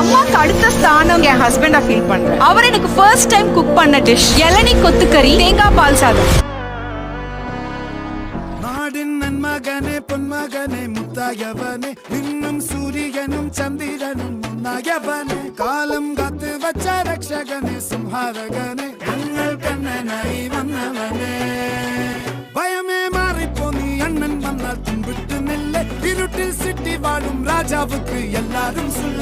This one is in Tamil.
அம்மாக்கு அடுத்த ஸ்தானம் என் ஹஸ்பண்டா ஃபீல் பண்றேன். அவர் எனக்கு ஃபர்ஸ்ட் டைம் குக் பண்ண டிஷ் இளநீ கொத்துக்கறி தேங்காய் பால் சாதம். நாடின் நன்மகனே பொன்மகனே முத்தாயவனே இன்னும் சூரியனும் சந்திரனும் முன்னாயவனே காலம் காத்து வச்ச ரக்ஷகனே சிம்ஹாரகனே கண்ணல் கண்ணனாய் வந்தவனே பயமே மாறிப்போ நீ அண்ணன் மன்னால் தும்பிட்டு நில்ல இருட்டில் சிட்டி வாழும் ராஜாவுக்கு எல்லாரும் சொல்ல